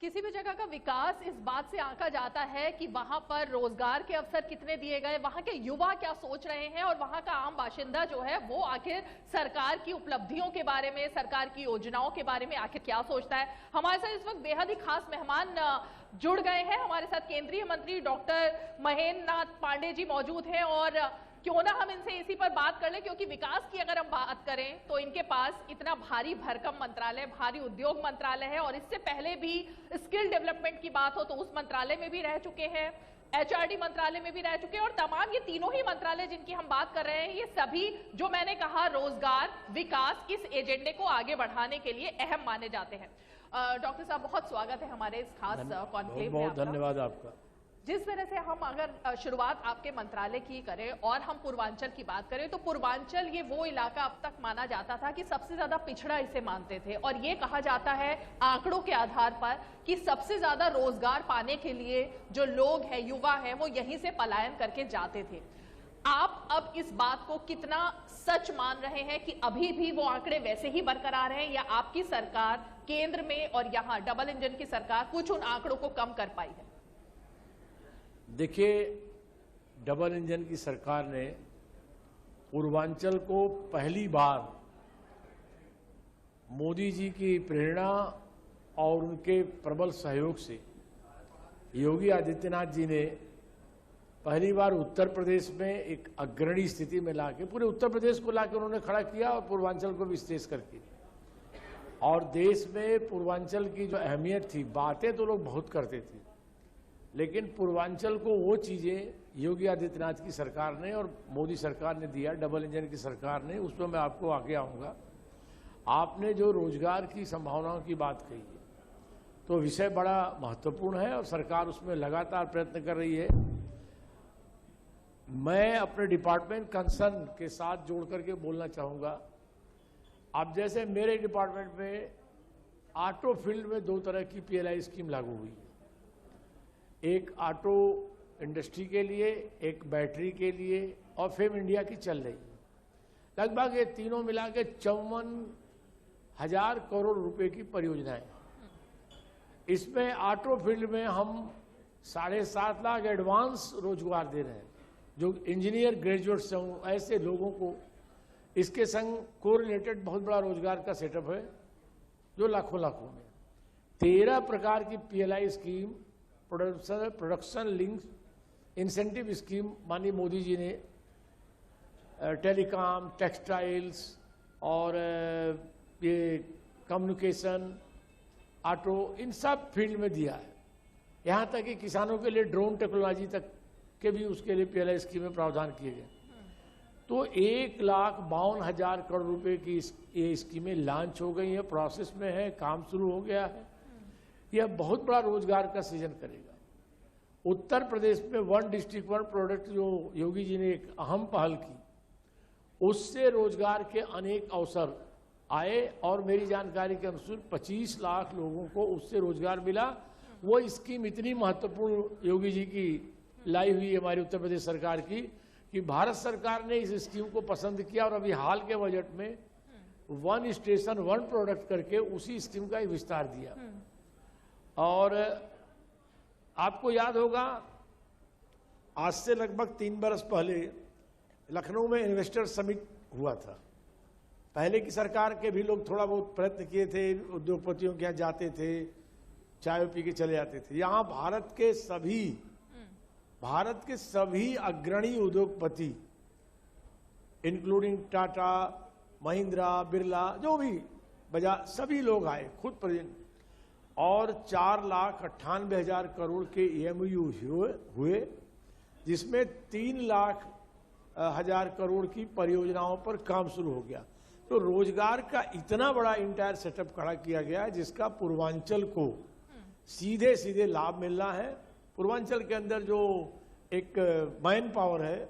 किसी भी जगह का विकास इस बात से आंका जाता है कि वहां पर रोजगार के अवसर कितने दिए गए, वहां के युवा क्या सोच रहे हैं और वहां का आम बाशिंदा जो है वो आखिर सरकार की उपलब्धियों के बारे में, सरकार की योजनाओं के बारे में आखिर क्या सोचता है। हमारे साथ इस वक्त बेहद ही खास मेहमान जुड़ गए हैं। हमारे साथ केंद्रीय मंत्री डॉक्टर महेंद्र नाथ पांडे जी मौजूद हैं और क्यों ना हम इनसे इसी पर बात कर लें, क्योंकि विकास की अगर हम बात करें तो इनके पास इतना भारी भरकम मंत्रालय, भारी उद्योग मंत्रालय है और इससे पहले भी स्किल डेवलपमेंट की बात हो तो उस मंत्रालय में भी रह चुके हैं, एचआरडी मंत्रालय में भी रह चुके हैं और तमाम ये तीनों ही मंत्रालय जिनकी हम बात कर रहे हैं ये सभी जो मैंने कहा रोजगार, विकास, इस एजेंडे को आगे बढ़ाने के लिए अहम माने जाते हैं। डॉक्टर साहब बहुत स्वागत है हमारे इस खास कॉन्क्लेव में। बहुत धन्यवाद आपका। जिस तरह से हम अगर शुरुआत आपके मंत्रालय की करें और हम पूर्वांचल की बात करें तो पूर्वांचल ये वो इलाका अब तक माना जाता था कि सबसे ज्यादा पिछड़ा इसे मानते थे और ये कहा जाता है आंकड़ों के आधार पर कि सबसे ज्यादा रोजगार पाने के लिए जो लोग हैं, युवा हैं, वो यहीं से पलायन करके जाते थे। आप अब इस बात को कितना सच मान रहे हैं कि अभी भी वो आंकड़े वैसे ही बरकरार हैं या आपकी सरकार केंद्र में और यहाँ डबल इंजन की सरकार कुछ उन आंकड़ों को कम कर पाई है? देखिए, डबल इंजन की सरकार ने पूर्वांचल को पहली बार मोदी जी की प्रेरणा और उनके प्रबल सहयोग से योगी आदित्यनाथ जी ने पहली बार उत्तर प्रदेश में एक अग्रणी स्थिति में लाके, पूरे उत्तर प्रदेश को लाके उन्होंने खड़ा किया और पूर्वांचल को विशेष करके। और देश में पूर्वांचल की जो अहमियत थी, बातें तो लोग बहुत करते थे, लेकिन पूर्वांचल को वो चीजें योगी आदित्यनाथ की सरकार ने और मोदी सरकार ने दिया, डबल इंजन की सरकार ने, उसमें मैं आपको आगे आऊंगा। आपने जो रोजगार की संभावनाओं की बात कही है तो विषय बड़ा महत्वपूर्ण है और सरकार उसमें लगातार प्रयत्न कर रही है। मैं अपने डिपार्टमेंट कंसर्न के साथ जोड़ करके बोलना चाहूंगा। अब जैसे मेरे डिपार्टमेंट में ऑटो फील्ड में दो तरह की पीएलआई स्कीम लागू हुई है, एक ऑटो इंडस्ट्री के लिए, एक बैटरी के लिए और फेम इंडिया की चल रही है। लगभग ये तीनों मिला के 54,000 करोड़ रुपए की परियोजनाएं। इसमें ऑटो फील्ड में हम 7.5 लाख एडवांस रोजगार दे रहे हैं, जो इंजीनियर ग्रेजुएट्स हैं ऐसे लोगों को। इसके संग कोरिलेटेड बहुत बड़ा रोजगार का सेटअप है जो लाखों लाखों में 13 प्रकार की PLI scheme, production link incentive scheme माननीय मोदी जी ने टेलीकॉम, टेक्सटाइल्स और ये कम्युनिकेशन, ऑटो, इन सब फील्ड में दिया है। यहाँ तक कि किसानों के लिए ड्रोन टेक्नोलॉजी तक के भी उसके लिए पीएलआई स्कीम में प्रावधान किए गए। तो 1,52,000 करोड़ रुपए की ये स्कीमें लॉन्च हो गई हैं, प्रोसेस में है, काम शुरू हो गया है। यह बहुत बड़ा रोजगार का सृजन करेगा। उत्तर प्रदेश में 1 डिस्ट्रिक्ट 1 प्रोडक्ट जो योगी जी ने एक अहम पहल की, उससे रोजगार के अनेक अवसर आए और मेरी जानकारी के अनुसार 25 लाख लोगों को उससे रोजगार मिला। वो स्कीम इतनी महत्वपूर्ण योगी जी की लाई हुई है हमारी उत्तर प्रदेश सरकार की कि भारत सरकार ने इस स्कीम को पसंद किया और अभी हाल के बजट में 1 स्टेशन 1 प्रोडक्ट करके उसी स्कीम का विस्तार दिया। और आपको याद होगा, आज से लगभग 3 बरस पहले लखनऊ में इन्वेस्टर समिट हुआ था। पहले की सरकार के भी लोग थोड़ा बहुत प्रयत्न किए थे, उद्योगपतियों के यहाँ जाते थे, चाय पी के चले जाते थे। यहाँ भारत के सभी अग्रणी उद्योगपति इंक्लूडिंग टाटा, महिंद्रा, बिरला, जो भी बजाज, सभी लोग आए खुद प्रेजेंट और 4,98,000 करोड़ के EMU हुए, जिसमें 3,00,000 करोड़ की परियोजनाओं पर काम शुरू हो गया। तो रोजगार का इतना बड़ा इंटायर सेटअप खड़ा किया गया है जिसका पूर्वांचल को सीधे सीधे लाभ मिल रहा है। पूर्वांचल के अंदर जो एक मैन पावर है,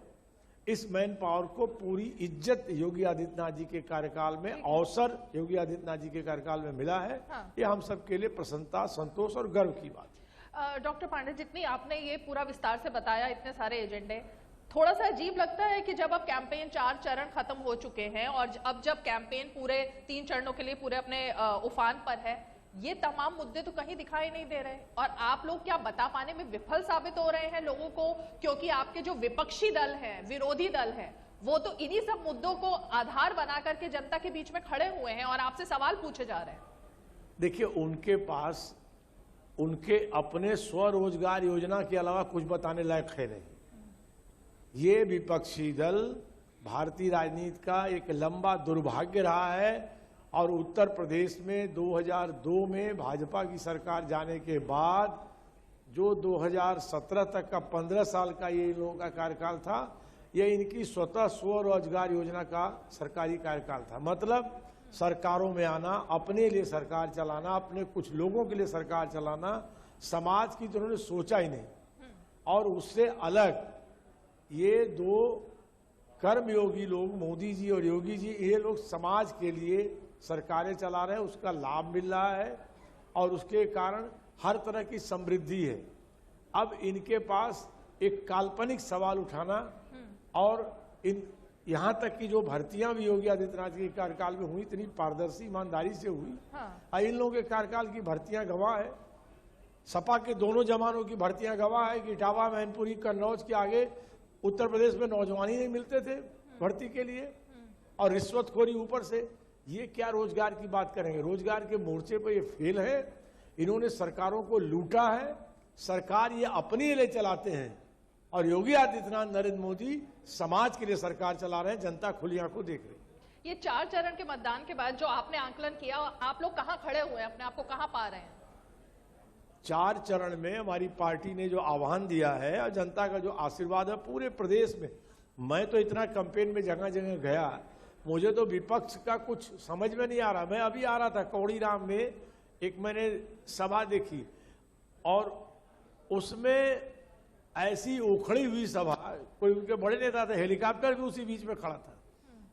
इस मैन पावर को पूरी इज्जत योगी आदित्यनाथ जी के कार्यकाल में, अवसर योगी आदित्यनाथ जी के कार्यकाल में मिला है। ये हम सबके लिए प्रसन्नता, संतोष और गर्व की बात है। डॉक्टर पांडे, जितनी आपने ये पूरा विस्तार से बताया, इतने सारे एजेंडे, थोड़ा सा अजीब लगता है कि जब अब कैंपेन 4 चरण खत्म हो चुके हैं और अब जब कैंपेन पूरे 3 चरणों के लिए पूरे अपने उफान पर है, ये तमाम मुद्दे तो कहीं दिखाई नहीं दे रहे और आप लोग क्या बता पाने में विफल साबित हो रहे हैं लोगों को, क्योंकि आपके जो विपक्षी दल हैं, विरोधी दल हैं, वो तो इन्हीं सब मुद्दों को आधार बना करके जनता के बीच में खड़े हुए हैं और आपसे सवाल पूछे जा रहे हैं। देखिए, उनके पास उनके अपने स्वरोजगार योजना के अलावा कुछ बताने लायक है नहीं। ये विपक्षी दल भारतीय राजनीति का एक लंबा दुर्भाग्य रहा है और उत्तर प्रदेश में 2002 में भाजपा की सरकार जाने के बाद जो 2017 तक का 15 साल का ये इन लोगों का कार्यकाल था, ये इनकी स्वतः स्वरोजगार योजना का सरकारी कार्यकाल था। मतलब सरकारों में आना, अपने लिए सरकार चलाना, अपने कुछ लोगों के लिए सरकार चलाना, समाज की तो उन्होंने सोचा ही नहीं। और उससे अलग ये दो कर्मयोगी लोग, मोदी जी और योगी जी, ये लोग समाज के लिए सरकारें चला रहे हैं, उसका लाभ मिल रहा है और उसके कारण हर तरह की समृद्धि है। अब इनके पास एक काल्पनिक सवाल उठाना और यहाँ तक कि जो भर्तियां भी योगी आदित्यनाथ के कार्यकाल में हुई, इतनी पारदर्शी ईमानदारी से हुई। हाँ। इन लोगों के कार्यकाल की भर्तियां गवाह है, सपा के दोनों जमानों की भर्तियां गवाह है कि इटावा, मैनपुरी, कन्नौज के आगे उत्तर प्रदेश में नौजवान ही नहीं मिलते थे भर्ती के लिए और रिश्वतखोरी ऊपर से। ये क्या रोजगार की बात करेंगे? रोजगार के मोर्चे पर ये फेल है। इन्होंने सरकारों को लूटा है, सरकार ये अपने लिए चलाते हैं और योगी आदित्यनाथ, नरेंद्र मोदी समाज के लिए सरकार चला रहे हैं। जनता खुली आंखों देख रही है। ये 4 चरण के मतदान के बाद जो आपने आंकलन किया, आप लोग कहां खड़े हुए हैं, अपने आप को कहां पा रहे हैं? 4 चरण में हमारी पार्टी ने जो आह्वान दिया है और जनता का जो आशीर्वाद है पूरे प्रदेश में, मैं तो इतना कैंपेन में जगह जगह गया, मुझे तो विपक्ष का कुछ समझ में नहीं आ रहा। मैं अभी आ रहा था कौड़ीराम में, एक मैंने सभा देखी और उसमें ऐसी उखड़ी हुई सभा, कोई उनके बड़े नेता थे, हेलीकॉप्टर भी उसी बीच में खड़ा था।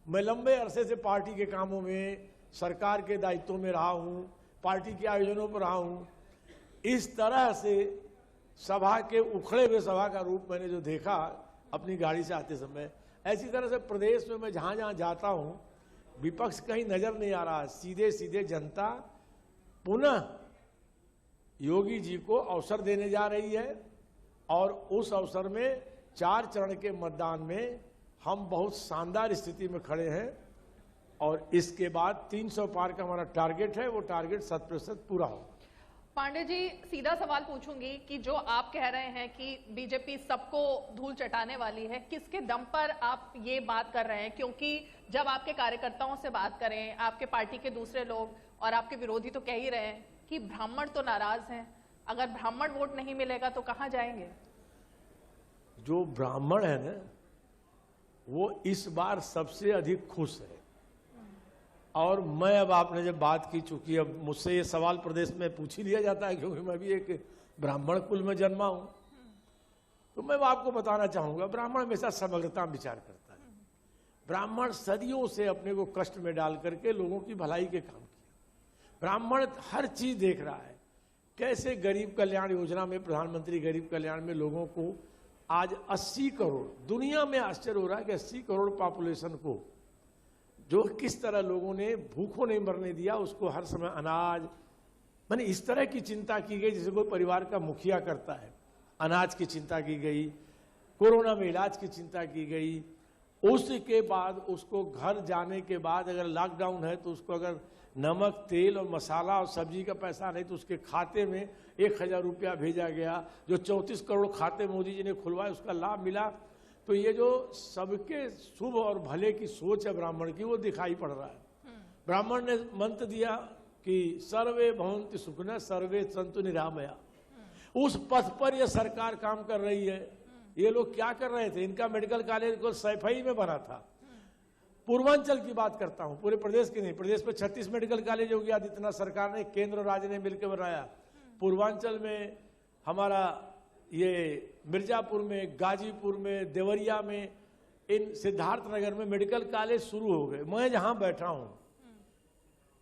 मैं लंबे अरसे से पार्टी के कामों में, सरकार के दायित्वों में रहा हूं, पार्टी के आयोजनों पर रहा हूं। इस तरह से सभा के उखड़े हुए सभा का रूप मैंने जो देखा अपनी गाड़ी से आते समय, ऐसी तरह से प्रदेश में मैं जहां जहां जाता हूं विपक्ष कहीं नजर नहीं आ रहा। सीधे सीधे जनता पुनः योगी जी को अवसर देने जा रही है और उस अवसर में 4 चरण के मतदान में हम बहुत शानदार स्थिति में खड़े हैं और इसके बाद 300 पार का हमारा टारगेट है, वो टारगेट 100% पूरा होगा। पांडे जी, सीधा सवाल पूछूंगी कि जो आप कह रहे हैं कि बीजेपी सबको धूल चटाने वाली है, किसके दम पर आप ये बात कर रहे हैं? क्योंकि जब आपके कार्यकर्ताओं से बात करें, आपके पार्टी के दूसरे लोग और आपके विरोधी तो कह ही रहे हैं कि ब्राह्मण तो नाराज हैं, अगर ब्राह्मण वोट नहीं मिलेगा तो कहां जाएंगे? जो ब्राह्मण है ना, वो इस बार सबसे अधिक खुश है। और मैं, अब आपने जब बात की, चूंकि अब मुझसे ये सवाल प्रदेश में पूछ ही लिया जाता है क्योंकि मैं भी एक ब्राह्मण कुल में जन्मा हूं, तो मैं आपको बताना चाहूंगा, ब्राह्मण हमेशा समग्रता में विचार करता है। ब्राह्मण सदियों से अपने को कष्ट में डाल करके लोगों की भलाई के काम किया। ब्राह्मण हर चीज देख रहा है, कैसे गरीब कल्याण योजना में, प्रधानमंत्री गरीब कल्याण में लोगों को आज 80 करोड़, दुनिया में आश्चर्य हो रहा है कि 80 करोड़ पॉपुलेशन को जो किस तरह लोगों ने भूखों नहीं मरने दिया, उसको हर समय अनाज, माने इस तरह की चिंता की गई जैसे कोई परिवार का मुखिया करता है। अनाज की चिंता की गई, कोरोना में इलाज की चिंता की गई, उसके बाद उसको घर जाने के बाद अगर लॉकडाउन है तो उसको अगर नमक, तेल और मसाला और सब्जी का पैसा नहीं तो उसके खाते में 1000 रुपया भेजा गया। जो 34 करोड़ खाते मोदी जी ने खुलवाए उसका लाभ मिला। तो ये जो सबके शुभ और भले की सोच है ब्राह्मण की, वो दिखाई पड़ रहा है। ब्राह्मण ने मंत्र दिया कि सर्वे भवन्तु सुखिनः सर्वे सन्तु निरामया। उस पथ पर यह सरकार काम कर रही है। ये लोग क्या कर रहे थे? इनका मेडिकल कॉलेज को सैफई में बना था। पूर्वांचल की बात करता हूं, पूरे प्रदेश की नहीं। प्रदेश में 36 मेडिकल कॉलेज हो गया, जितना सरकार ने, केंद्र और राज्य ने मिलकर बनाया। पूर्वांचल में हमारा ये मिर्जापुर में, गाजीपुर में, देवरिया में, इन सिद्धार्थनगर में मेडिकल कॉलेज शुरू हो गए। मैं जहां बैठा हूं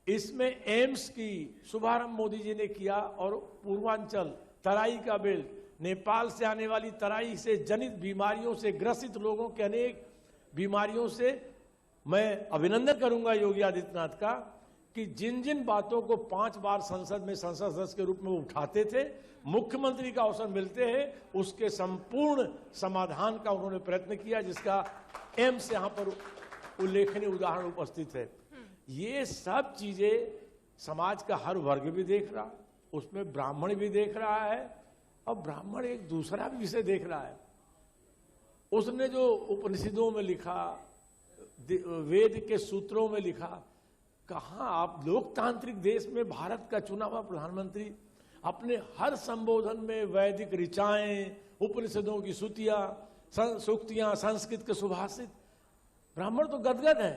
इसमें एम्स की शुभारंभ मोदी जी ने किया और पूर्वांचल, तराई का बेल्ट, नेपाल से आने वाली तराई से जनित बीमारियों से ग्रसित लोगों के अनेक बीमारियों से मैं अभिनंदन करूंगा योगी आदित्यनाथ का कि जिन जिन बातों को 5 बार संसद में संसद सदस्य के रूप में वो उठाते थे, मुख्यमंत्री का अवसर मिलते हैं उसके संपूर्ण समाधान का उन्होंने प्रयत्न किया, जिसका एम्स यहां पर उल्लेखनीय उदाहरण उपस्थित है। ये सब चीजें समाज का हर वर्ग भी देख रहा, उसमें ब्राह्मण भी देख रहा है, और ब्राह्मण एक दूसरा भी विषय देख रहा है। उसने जो उपनिषदों में लिखा, वेद के सूत्रों में लिखा, कहां आप लोकतांत्रिक देश में भारत का चुना हुआ प्रधानमंत्री अपने हर संबोधन में वैदिक ऋचाएं, उपनिषदों की सूक्तियां, संस्कृत के सुभाषित, ब्राह्मण तो गदगद है।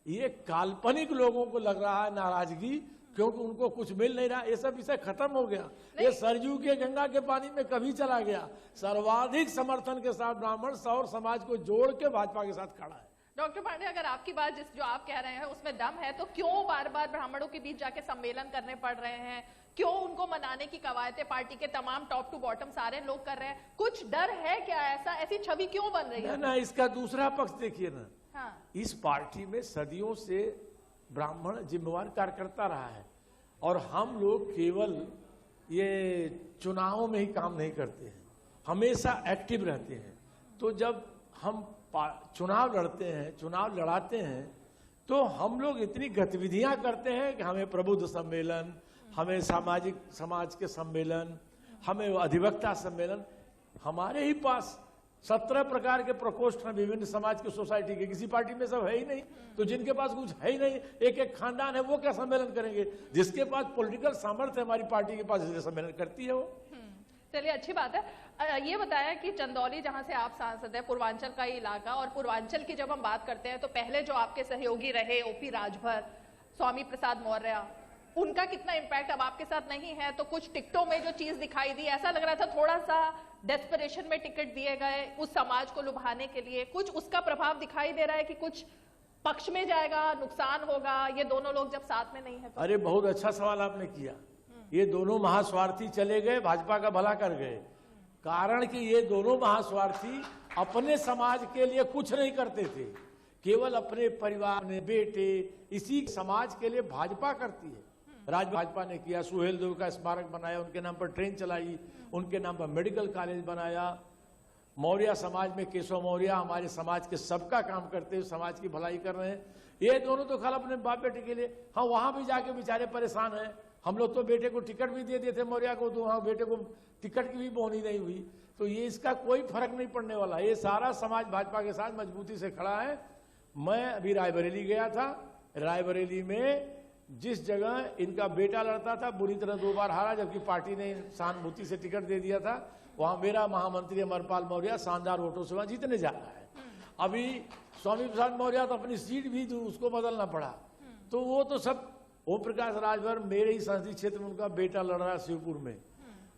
ये काल्पनिक लोगों को लग रहा है नाराजगी, क्योंकि उनको कुछ मिल नहीं रहा। ये सब विषय खत्म हो गया, ये सरजू के गंगा के पानी में कभी चला गया। सर्वाधिक समर्थन के साथ ब्राह्मण सौर समाज को जोड़ के भाजपा के साथ खड़ा है। डॉक्टर पांडे, अगर आपकी बात जो आप कह रहे हैं उसमें दम है, तो क्यों बार बार ब्राह्मणों के बीच जाके सम्मेलन करने पड़ रहे हैं? क्यों उनको मनाने की कवायतें पार्टी के तमाम टॉप टू बॉटम सारे लोग कर रहे हैं? कुछ डर है क्या? ऐसी छवि क्यों बन रही है? ना, इसका दूसरा पक्ष देखिए ना। हाँ। इस पार्टी में सदियों से ब्राह्मण जिम्मेवार कार्यकर्ता रहा है, और हम लोग केवल ये चुनावों में ही काम नहीं करते हैं, हमेशा एक्टिव रहते हैं। तो जब हम चुनाव लड़ते हैं, चुनाव लड़ाते हैं, तो हम लोग इतनी गतिविधियां करते हैं कि हमें प्रबुद्ध सम्मेलन, हमें समाज के सम्मेलन, हमें अधिवक्ता सम्मेलन, हमारे ही पास 17 प्रकार के प्रकोष्ठ हैं विभिन्न समाज की सोसाइटी के। किसी पार्टी में सब है ही नहीं, तो जिनके पास कुछ है ही नहीं, एक एक खानदान है, वो क्या सम्मेलन करेंगे? जिसके पास पॉलिटिकल सामर्थ्य है हमारी पार्टी के पास, इसलिए सम्मेलन करती है वो। चलिए, अच्छी बात है। ये बताया कि चंदौली, जहां से आप सांसद हैं, पूर्वांचल का ही इलाका, और पूर्वांचल की जब हम बात करते हैं तो पहले जो आपके सहयोगी रहे ओपी राजभर, स्वामी प्रसाद मौर्य, उनका कितना इम्पैक्ट अब आपके साथ नहीं है? तो कुछ टिकटों में जो चीज दिखाई दी, ऐसा लग रहा था थोड़ा सा डेस्परेशन में टिकट दिए गए उस समाज को लुभाने के लिए, कुछ उसका प्रभाव दिखाई दे रहा है कि कुछ पक्ष में जाएगा, नुकसान होगा, ये दोनों लोग जब साथ में नहीं है तो? अरे, बहुत अच्छा सवाल आपने किया। ये दोनों महास्वार्थी चले गए, भाजपा का भला कर गए। कारण कि ये दोनों महास्वार्थी अपने समाज के लिए कुछ नहीं करते थे, केवल अपने परिवार ने, बेटे, इसी समाज के लिए भाजपा करती है। राज्य भाजपा ने किया, सुहेल देव का स्मारक बनाया, उनके नाम पर ट्रेन चलाई, उनके नाम पर मेडिकल कॉलेज बनाया। मौर्य समाज में केशव मौर्य हमारे समाज के सबका काम करते हुए समाज की भलाई कर रहे हैं। ये दोनों तो खाली अपने बाप बेटे के लिए, हाँ, वहां भी जाके बेचारे परेशान हैं। हम लोग तो बेटे को टिकट भी दे देते मौर्य को, तो वहां बेटे को टिकट की भी बोनी नहीं हुई। तो ये इसका कोई फर्क नहीं पड़ने वाला। ये सारा समाज भाजपा के साथ मजबूती से खड़ा है। मैं अभी रायबरेली गया था, रायबरेली में जिस जगह इनका बेटा लड़ता था, बुरी तरह 2 बार हारा, जबकि पार्टी ने सहानुभूति से टिकट दे दिया था, वहां मेरा महामंत्री अमरपाल मौर्य शानदार वोटों से वहां जीतने जा रहा है। अभी स्वामी प्रसाद मौर्य तो अपनी सीट भी उसको बदलना पड़ा। तो वो तो सब, ओम प्रकाश राजभर मेरे ही संसदीय क्षेत्र में उनका बेटा लड़ रहा है शिवपुर में,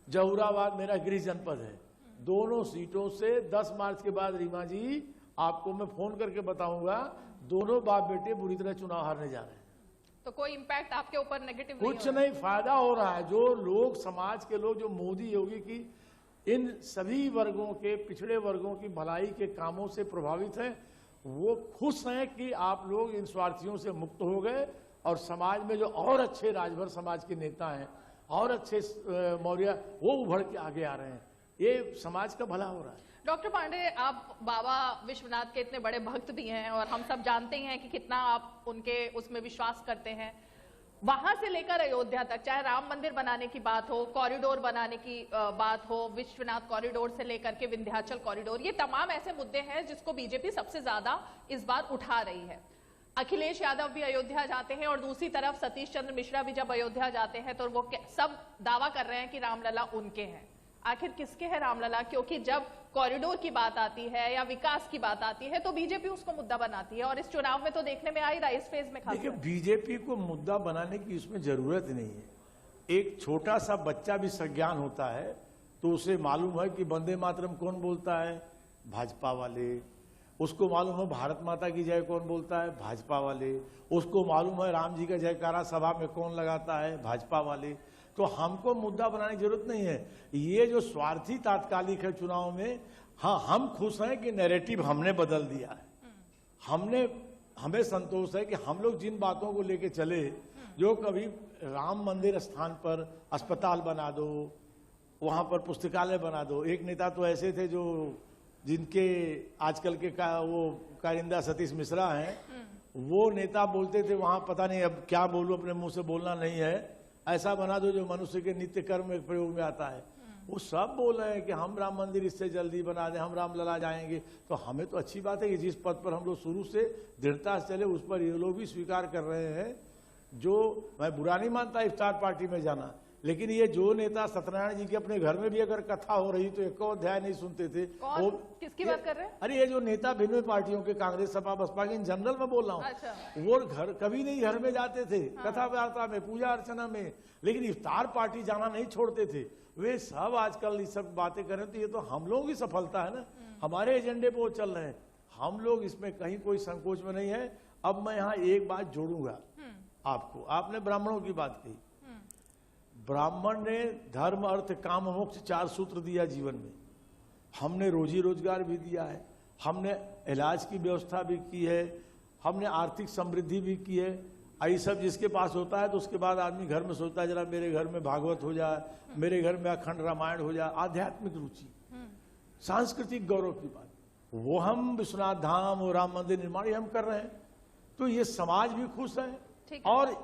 जहुराबाद मेरा गृह जनपद है। दोनों सीटों से 10 मार्च के बाद रीमा जी आपको मैं फोन करके बताऊंगा, दोनों बाप बेटे बुरी तरह चुनाव हारने जा रहे हैं। तो कोई इम्पैक्ट आपके ऊपर नेगेटिव कुछ नहीं, फायदा हो रहा है। जो लोग, समाज के लोग, जो मोदी योगी की इन सभी वर्गों के, पिछड़े वर्गों की भलाई के कामों से प्रभावित हैं, वो खुश हैं कि आप लोग इन स्वार्थियों से मुक्त हो गए, और समाज में जो और अच्छे राजभर समाज के नेता हैं, और अच्छे मौर्य, वो उभर के आगे आ रहे हैं। ये समाज का भला हो रहा है। डॉक्टर पांडे, आप बाबा विश्वनाथ के इतने बड़े भक्त भी हैं, और हम सब जानते हैं कि कितना आप उनके उसमें विश्वास करते हैं। वहां से लेकर अयोध्या तक, चाहे राम मंदिर बनाने की बात हो, कॉरिडोर बनाने की बात हो, विश्वनाथ कॉरिडोर से लेकर के विंध्याचल कॉरिडोर, ये तमाम ऐसे मुद्दे हैं जिसको बीजेपी सबसे ज्यादा इस बार उठा रही है। अखिलेश यादव भी अयोध्या जाते हैं, और दूसरी तरफ सतीश चंद्र मिश्रा भी जब अयोध्या जाते हैं तो वो सब दावा कर रहे हैं कि रामलला उनके हैं। आखिर किसके है रामलला? क्योंकि जब कॉरिडोर की बात आती है या विकास की बात आती है तो बीजेपी उसको मुद्दा बनाती है, और इस चुनाव में तो देखने में आई रहा, इस फेज में। देखिए, बीजेपी को मुद्दा बनाने की इसमें जरूरत नहीं है। एक छोटा सा बच्चा भी सज्ञान होता है तो उसे मालूम है कि वंदे मातरम कौन बोलता है, भाजपा वाले। उसको मालूम है भारत माता की जय कौन बोलता है, भाजपा वाले। उसको मालूम है राम जी का जयकारा सभा में कौन लगाता है, भाजपा वाले। तो हमको मुद्दा बनाने की जरूरत नहीं है। ये जो स्वार्थी तात्कालिक है चुनाव में, हाँ, हम खुश हैं कि नैरेटिव हमने बदल दिया है। हमें संतोष है कि हम लोग जिन बातों को लेके चले, जो कभी राम मंदिर स्थान पर अस्पताल बना दो, वहां पर पुस्तकालय बना दो। एक नेता तो ऐसे थे जो जिनके आजकल के वो कारिंदा सतीश मिश्रा हैं, वो नेता बोलते थे वहां पता नहीं अब क्या बोलूं, अपने मुंह से बोलना नहीं है, ऐसा बना दो जो मनुष्य के नित्य कर्म में प्रयोग में आता है। वो सब बोल रहे हैं कि हम राम मंदिर इससे जल्दी बना दें, हम राम लला जाएंगे। तो हमें तो अच्छी बात है कि जिस पद पर हम लोग शुरू से दृढ़ता से चले उस पर ये लोग भी स्वीकार कर रहे हैं। जो मैं बुरा नहीं मानता इफ्तार पार्टी में जाना, लेकिन ये जो नेता सत्यनारायण जी के अपने घर में भी अगर कथा हो रही तो एक अध्याय नहीं सुनते थे। वो किसकी बात कर रहे हैं? अरे ये जो नेता भिन्न पार्टियों के, कांग्रेस, सपा, बसपा के, इन जनरल में बोल रहा हूँ। अच्छा। वो घर कभी नहीं घर में जाते थे। हाँ। कथा वार्ता में, पूजा अर्चना में, लेकिन इफ्तार पार्टी जाना नहीं छोड़ते थे। वे सब आजकल ये सब बातें कर रहे हैं, तो ये तो हम लोगों की सफलता है ना, हमारे एजेंडे पे वो चल रहे हैं। हम लोग इसमें कहीं कोई संकोच में नहीं है। अब मैं यहाँ एक बात जोड़ूंगा आपको। आपने ब्राह्मणों की बात कही। ब्राह्मण ने धर्म, अर्थ, काम, मोक्ष 4 सूत्र दिया जीवन में। हमने रोजी रोजगार भी दिया है, हमने इलाज की व्यवस्था भी की है, हमने आर्थिक समृद्धि भी की है। ये सब जिसके पास होता है तो उसके बाद आदमी घर में सोचता है जरा मेरे घर में भागवत हो जाए, मेरे घर में अखंड रामायण हो जाए। आध्यात्मिक रुचि, सांस्कृतिक गौरव की बात, वो हम विश्वनाथ धाम और राम मंदिर निर्माण ये हम कर रहे हैं, तो ये समाज भी खुश है और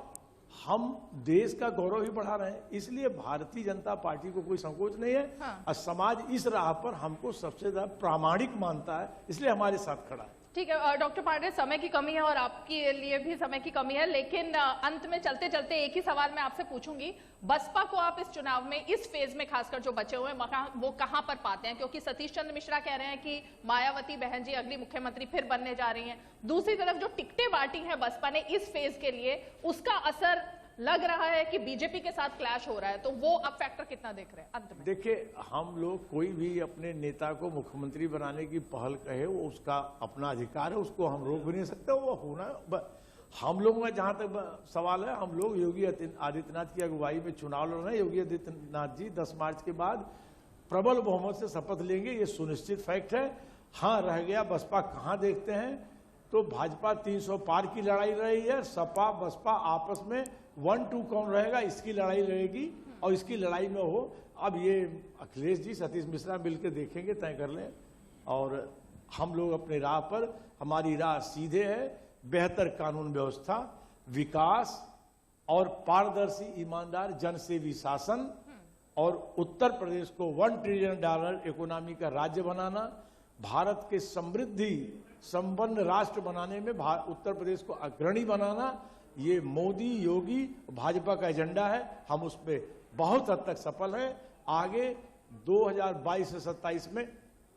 हम देश का गौरव ही बढ़ा रहे हैं। इसलिए भारतीय जनता पार्टी को कोई संकोच नहीं है। हाँ। और समाज इस राह पर हमको सबसे ज्यादा प्रामाणिक मानता है, इसलिए हमारे साथ खड़ा है। ठीक है डॉक्टर पांडे, समय की कमी है और आपके लिए भी समय की कमी है, लेकिन अंत में चलते चलते एक ही सवाल मैं आपसे पूछूंगी। बसपा को आप इस चुनाव में, इस फेज में खासकर जो बचे हुए हैं, वो कहां पर पाते हैं? क्योंकि सतीश चंद्र मिश्रा कह रहे हैं कि मायावती बहन जी अगली मुख्यमंत्री फिर बनने जा रही हैं। दूसरी तरफ जो टिकटें बांटी हैं बसपा ने इस फेज के लिए, उसका असर लग रहा है कि बीजेपी के साथ क्लैश हो रहा है, तो वो अब फैक्टर कितना देख रहे हैं अंत में? देखिए, हम लोग कोई भी अपने नेता को मुख्यमंत्री बनाने की पहल कहे, वो उसका अपना अधिकार है, उसको हम रोक भी नहीं सकते। वो होना हम लोग में जहां तक सवाल है, हम लोग योगी आदित्यनाथ की अगुवाई में चुनाव लड़ रहे हैं। योगी आदित्यनाथ जी 10 मार्च के बाद प्रबल बहुमत से शपथ लेंगे, ये सुनिश्चित फैक्ट है। हाँ, रह गया बसपा कहां देखते हैं, तो भाजपा 300 पार की लड़ाई रही है। सपा बसपा आपस में 1-2 कौन रहेगा, इसकी लड़ाई रहेगी और इसकी लड़ाई में हो। अब ये अखिलेश जी, सतीश मिश्रा मिलकर देखेंगे, तय कर लें। और हम लोग अपने राह पर, हमारी राह सीधे है, बेहतर कानून व्यवस्था, विकास और पारदर्शी ईमानदार जनसेवी शासन, और उत्तर प्रदेश को $1 ट्रिलियन इकोनॉमी का राज्य बनाना, भारत के समृद्धि संपन्न राष्ट्र बनाने में उत्तर प्रदेश को अग्रणी बनाना, ये मोदी, योगी, भाजपा का एजेंडा है। हम उसमें बहुत हद तक सफल हैं। आगे 2022 से 27 में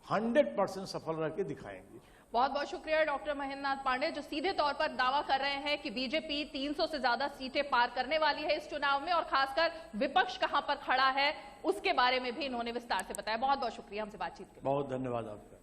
100% सफल रह के दिखाएंगे। बहुत बहुत शुक्रिया डॉक्टर महेंद्र नाथ पांडे, जो सीधे तौर पर दावा कर रहे हैं कि बीजेपी 300 से ज्यादा सीटें पार करने वाली है इस चुनाव में, और खासकर विपक्ष कहां पर खड़ा है उसके बारे में भी इन्होंने विस्तार से बताया। बहुत बहुत शुक्रिया हमसे बातचीत के लिए। बहुत धन्यवाद आपका।